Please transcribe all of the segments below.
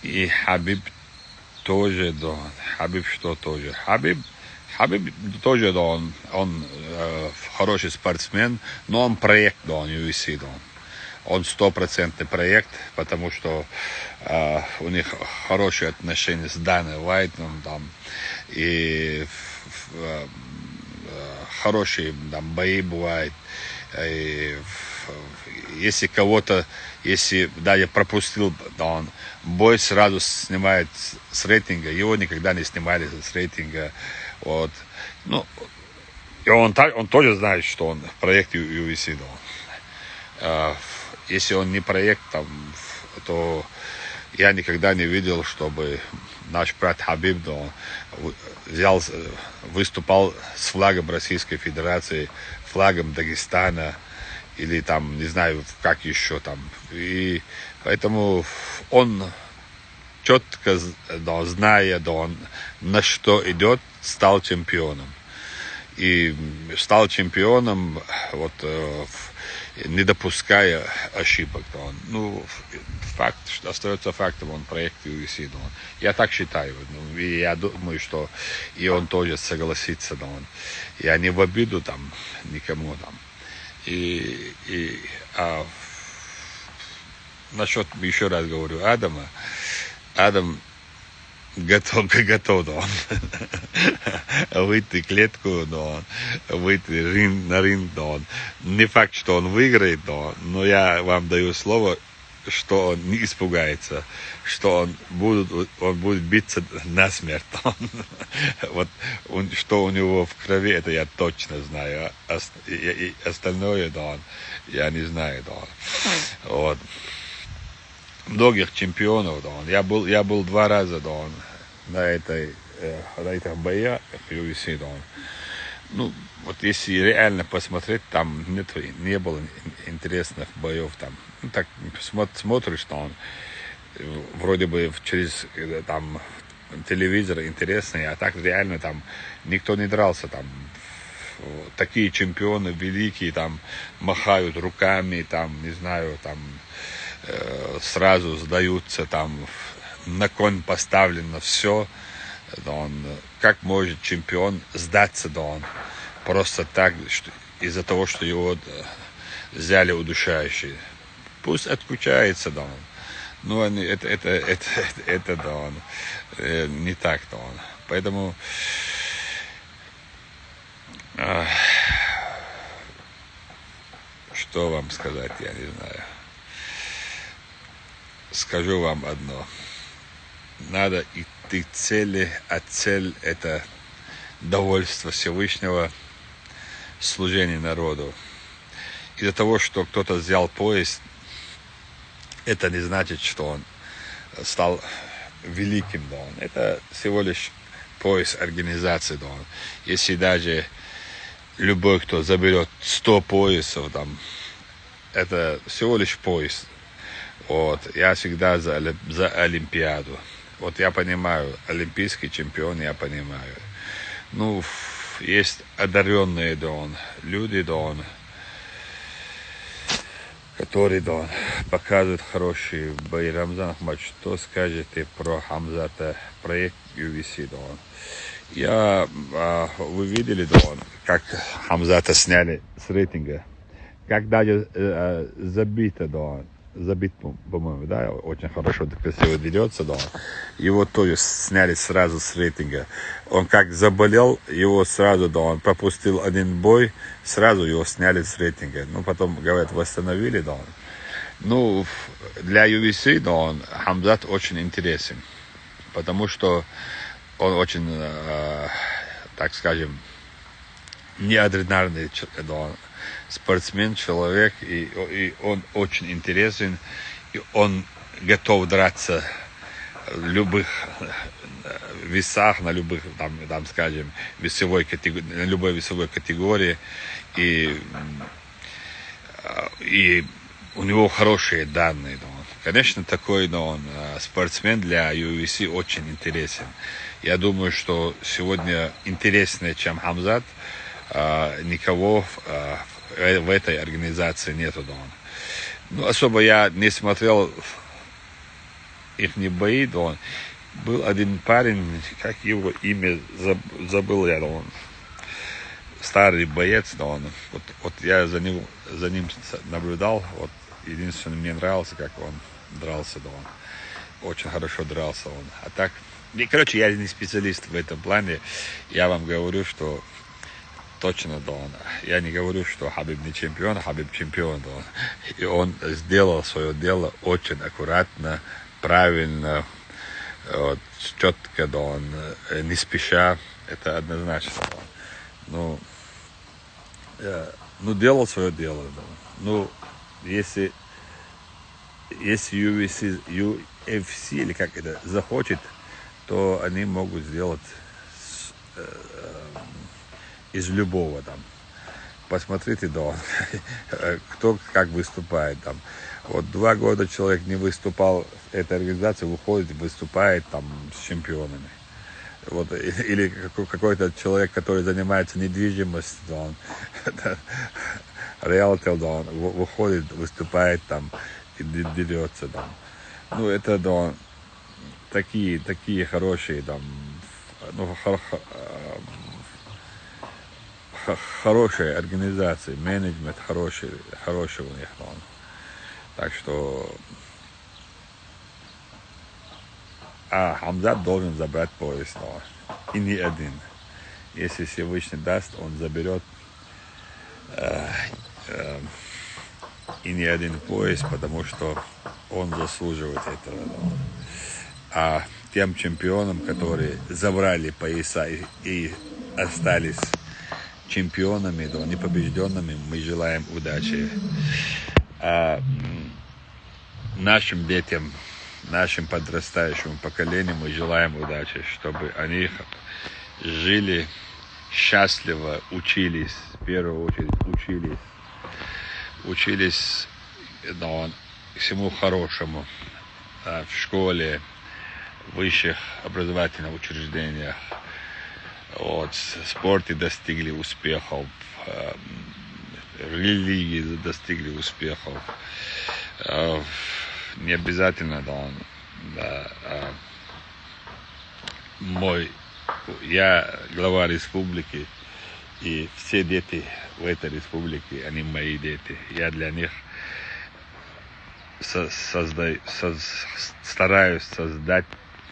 И Хабиб тоже, да. Хабиб что тоже? Хабиб тоже, да, он хороший спортсмен, но он проект, да, он UFC, да. Он 100% проект, потому что у них хорошие отношения с Даной Уайтом, там, и хорошие там бои бывают. И, если кого-то, если я пропустил, да, он бой сразу снимает с рейтинга, его никогда не снимали с рейтинга, вот. Ну, и он тоже знает, что он в проекте UFC, да. Если он не проект, там, то я никогда не видел, чтобы наш брат Хабиб, да, выступал с флагом Российской Федерации, флагом Дагестана, или там, не знаю, как еще там. И поэтому он четко, да, зная, да, он на что идет, стал чемпионом. И стал чемпионом, вот, не допуская ошибок. Да, он, ну, факт, остается фактом, он проект UFC. Да, он, я так считаю. Ну, и я думаю, что и он тоже согласится. Да, он, я не в обиду там никому там. Насчет, еще раз говорю, Адам готов, да, он выйти в клетку, да, он выйти на ринг, да, он. Не факт, что он выиграет, да, но я вам даю слово, что он не испугается, что он будет биться насмерть. Вот что у него в крови, это я точно знаю. И остальное, да, я не знаю, да. Вот. Многих чемпионов, да, я был 2 раза, да, на этих боях в UFC, да. Ну, вот если реально посмотреть, там не было интересных боев там. Ну, так смотришь, что он вроде бы через там телевизор интересный, а так реально там никто не дрался там. Такие чемпионы великие там махают руками, там, не знаю, там сразу сдаются, там на конь поставлено все. Да, он, как может чемпион сдаться, да, он просто так, из-за того, что его взяли удушающие. Пусть отключается, да, он. Но это да, он, не так, да, он. Поэтому что вам сказать, я не знаю. Скажу вам одно. Надо идти к цели, а цель – это довольство Всевышнего, служение народу. Из-за того, что кто-то взял пояс, это не значит, что он стал великим. Да, он. Это всего лишь пояс организации. Да, он. Если даже любой, кто заберет 100 поясов, там, это всего лишь пояс. Вот. Я всегда за Олимпиаду. Вот я понимаю, олимпийский чемпион, я понимаю. Ну, есть одаренные, да, он, люди, да, он, которые, да, показывают хорошие бои. Рамзан Ахмад, что скажете про Хамзата, проект UFC, да, он? Вы видели, да, он, как Хамзата сняли с рейтинга? Как даже забито, да, он. Забит, по-моему, да, очень хорошо, красиво ведется, да. Его тоже сняли сразу с рейтинга. Он как заболел, его сразу, да, он пропустил один бой, сразу его сняли с рейтинга. Ну, потом, говорят, восстановили, да. Ну, для UFC, да, он, Хамзат очень интересен, потому что он очень, так скажем, неординарный, да, спортсмен, человек, и он очень интересен, и он готов драться в любых весах, на любых, там скажем, на любой весовой категории, и у него хорошие данные. Да. Конечно, такой, да, он, спортсмен для UFC очень интересен. Я думаю, что сегодня интереснее, чем Хамзат, никого в этой организации нету, да. Ну, особо я не смотрел их не бои, да, он. Был один парень, как его имя, забыл я, да, он. Старый боец, да, он. Вот я за ним наблюдал, вот единственное, мне нравился, как он дрался, да, он. Очень хорошо дрался он. А так, короче, я не специалист в этом плане. Я вам говорю, что точно, да, он. Я не говорю, что Хабиб не чемпион, а Хабиб чемпион, да, он. И он сделал свое дело очень аккуратно, правильно, вот, четко, да, он, не спеша. Это однозначно, да. Ну, делал свое дело, да. Ну, если UFC или как это захочет, то они могут сделать из любого там. Посмотрите, да, кто как выступает там. Вот 2 года человек не выступал в этой организации, выходит и выступает там с чемпионами. Вот, или какой-то человек, который занимается недвижимостью, да, он, риэлтор, да, он выходит, выступает там и дерется там. Ну, это, да, такие хорошие там, ну, хорошие организации, менеджмент хороший у них, да. Так что Хамзат должен забрать пояс, но и не один. Если Всевышний даст, он заберет и не один пояс, потому что он заслуживает этого. Да. А тем чемпионам, которые забрали пояса и остались чемпионами, да, непобежденными, мы желаем удачи. А нашим детям, нашим подрастающему поколению мы желаем удачи, чтобы они жили счастливо, учились, в первую очередь учились, да, всему хорошему в школе, в высших образовательных учреждениях, вот, в спорте достигли успехов, в религии достигли успехов. Не обязательно, да, я глава республики, и все дети в этой республике, они мои дети. Я для них стараюсь создать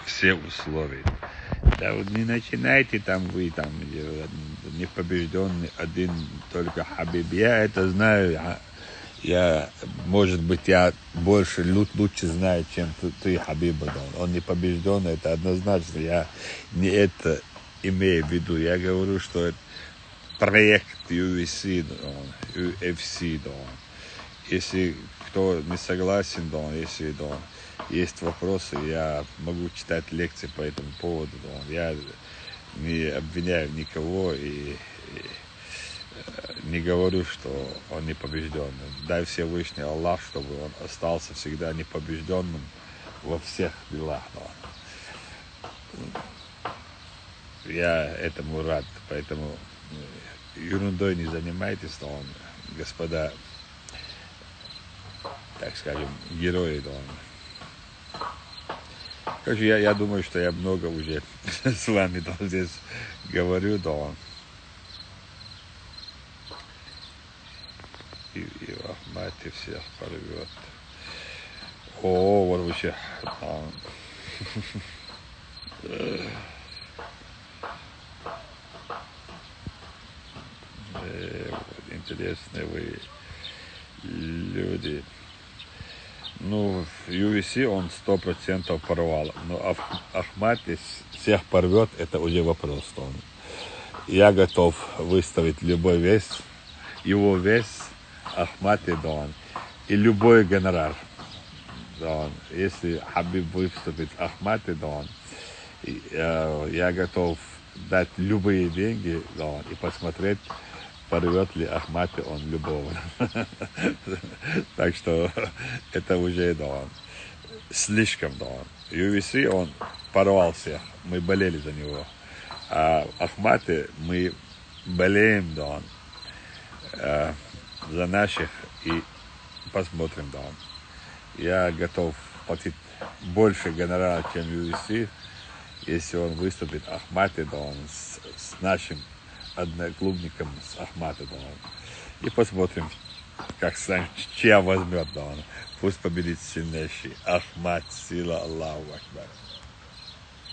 все условия. Да, вот не начинайте там вы, там, непобежденный один только Хабиб. Я это знаю. Может быть, я лучше знаю, чем ты Хабиба. Да. Он не побежденный, это однозначно. Я не это имею в виду. Я говорю, что это проект UFC, да. Если кто не согласен, да, если, да, есть вопросы, я могу читать лекции по этому поводу. Да. Я не обвиняю никого и не говорю, что он не побежденный. Дай Всевышний Аллах, чтобы он остался всегда непобежденным во всех делах. Да. Я этому рад, поэтому ерундой не занимайтесь, да, господа, так скажем, герои. Да. Короче, я думаю, что я много уже с вами, да, здесь говорю, да. И в Ахмате всех порвет. О, вот вообще. Интересные вы люди. Ну, в UFC он 100% порвал. Но Ахмат всех порвет, это уже вопрос. Я готов выставить любой вес, его вес, Ахмат и Дон. И любой гонорар. Дон. Если Хабиб выступит Ахмат и Дон, я готов дать любые деньги, Дон, и посмотреть, порвет ли Ахмат и он любого. Так что это уже, да, слишком, да. UFC он порвал всех, мы болели за него. А Ахматы мы болеем, за наших и посмотрим, да. Я готов платить больше гонорара, чем UFC, если он выступит Ахматидон с нашим одноклубником, с Ахматидоном. И посмотрим, чья возьмет, да он. Пусть победит сильнейший. Ахмат, сила Аллаху Акбар.